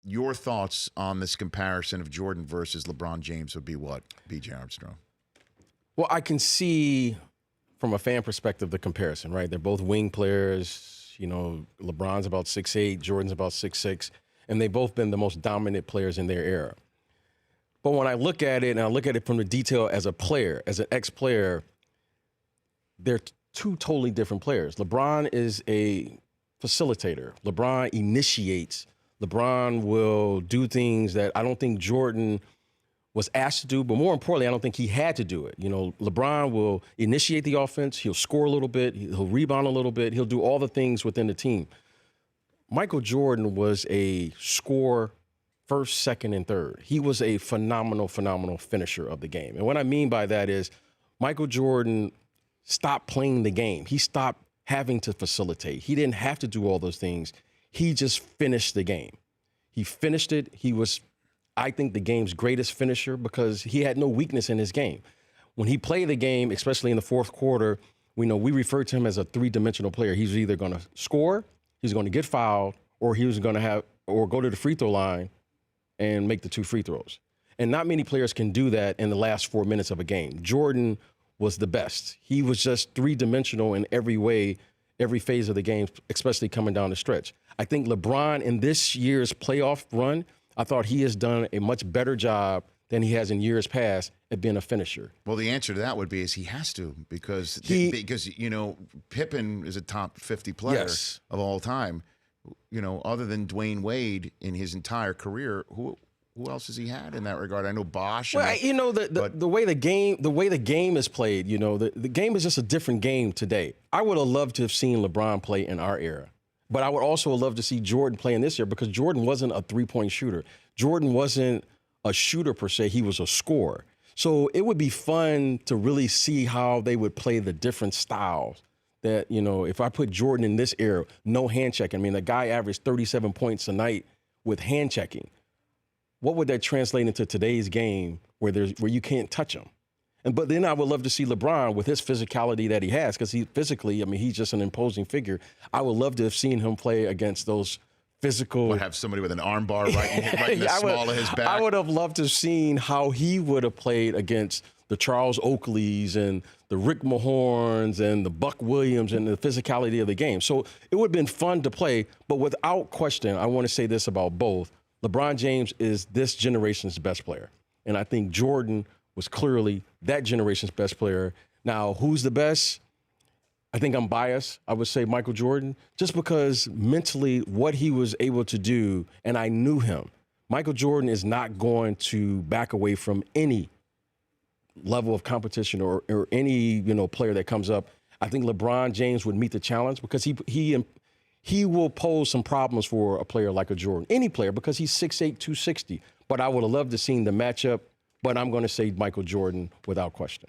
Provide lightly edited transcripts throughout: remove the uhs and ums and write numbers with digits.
Your thoughts on this comparison of Jordan versus LeBron James would be what, B.J. Armstrong? Well, I can see from a fan perspective the comparison, right? They're both wing players. You know, LeBron's about 6'8", Jordan's about 6'6", and they've both been the most dominant players in their era. But when I look at it, and I look at it from the detail as a player, as an ex-player, they're two totally different players. LeBron is a facilitator. LeBron initiates. LeBron will do things that I don't think Jordan was asked to do, but more importantly, I don't think he had to do it. You know, LeBron will initiate the offense. He'll score a little bit. He'll rebound a little bit. He'll do all the things within the team. Michael Jordan was a scorer first, second, and third. He was a phenomenal, phenomenal finisher of the game. And what I mean by that is Michael Jordan stopped playing the game. He stopped having to facilitate. He didn't have to do all those things. He just finished the game. He finished it. He was, I think, the game's greatest finisher because he had no weakness in his game. When he played the game, especially in the fourth quarter, we refer to him as a three-dimensional player. He's either going to score, he's going to get fouled, or he was going to go to the free throw line and make the 2 free throws. And not many players can do that in the last 4 minutes of a game. Jordan was the best. He was just three-dimensional in every way, every phase of the game, especially coming down the stretch. I think LeBron in this year's playoff run, I thought he has done a much better job than he has in years past at being a finisher. Well, the answer to that would be is he has to because Pippen is a top 50 player of all time. Other than Dwayne Wade in his entire career, who else has he had in that regard? I know Bosh. Well, the way the game is played, the game is just a different game today. I would have loved to have seen LeBron play in our era, but I would also have loved to see Jordan play in this year because Jordan wasn't a three-point shooter. Jordan wasn't a shooter per se. He was a scorer. So it would be fun to really see how they would play the different styles. That, if I put Jordan in this era, no hand checking. I mean, the guy averaged 37 points a night with hand checking. What would that translate into today's game where you can't touch him? But then I would love to see LeBron with his physicality that he has, because he's just an imposing figure. I would love to have seen him play against those physical. Would have somebody with an arm bar right in the small of his back. I would have loved to have seen how he would have played against the Charles Oakleys and the Rick Mahorns and the Buck Williams and the physicality of the game. So it would have been fun to play, but without question, I want to say this about both. LeBron James is this generation's best player. And I think Jordan was clearly that generation's best player. Now, who's the best? I think I'm biased. I would say Michael Jordan, just because mentally what he was able to do, and I knew him. Michael Jordan is not going to back away from any level of competition or any player that comes up. I think LeBron James would meet the challenge because he will pose some problems for a player like a Jordan, any player, because he's 6'8", 260. But I would have loved to seen the matchup, but I'm going to say Michael Jordan without question.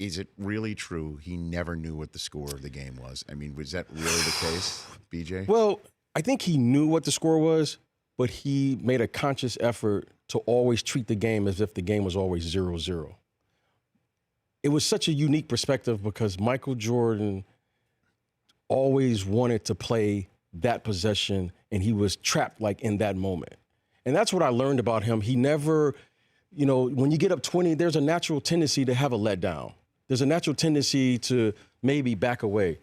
Is it really true he never knew what the score of the game was? I mean, was that really the case, BJ? Well, I think he knew what the score was, but he made a conscious effort to always treat the game as if the game was always 0-0. It was such a unique perspective because Michael Jordan always wanted to play that possession, and he was trapped like in that moment. And that's what I learned about him. He never, when you get up 20, there's a natural tendency to have a letdown. There's a natural tendency to maybe back away.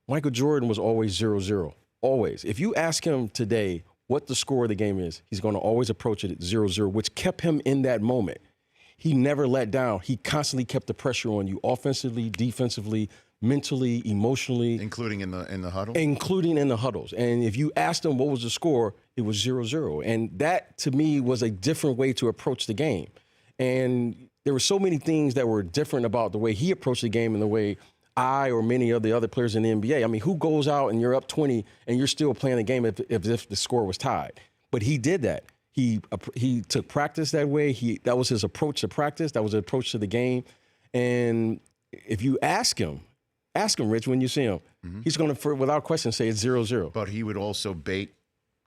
Michael Jordan was always 0-0, always. If you ask him today what the score of the game is, he's going to always approach it at 0-0, which kept him in that moment. He never let down. He constantly kept the pressure on you offensively, defensively, mentally, emotionally. Including in the huddle? Including in the huddles. And if you asked him what was the score, it was 0-0. And that, to me, was a different way to approach the game. And there were so many things that were different about the way he approached the game and the way I or many of the other players in the NBA. I mean, who goes out and you're up 20 and you're still playing the game as if the score was tied? But he did that. He took practice that way. That was his approach to practice. That was his approach to the game. And if you ask him, Rich, when you see him, he's going to, without question, say it's 0-0. But he would also bait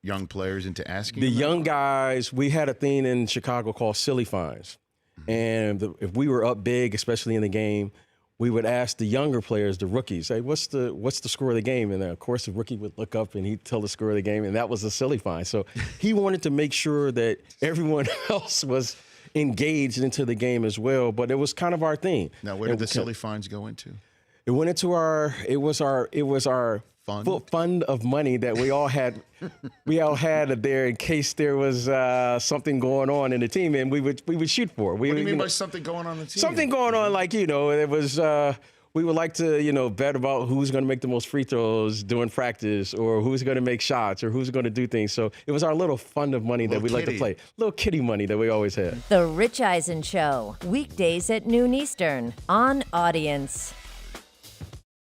young players into asking the him young that? guys. We had a thing in Chicago called silly fines. And if we were up big, especially in the game, we would ask the younger players, the rookies, hey, what's the score of the game? And then, of course, the rookie would look up and he'd tell the score of the game, and that was a silly fine. So he wanted to make sure that everyone else was engaged into the game as well. But it was kind of our thing. Now, where did the silly fines go into? It went into our fund of money that we all had. We all had there in case there was something going on in the team, and we would shoot for. What do you mean by something going on in the team? Something going on, like, it was. We would like to, bet about who's going to make the most free throws during practice, or who's going to make shots, or who's going to do things. So it was our little fund of money that we like to play. Little kitty money that we always had. The Rich Eisen Show, weekdays at noon Eastern on Audience.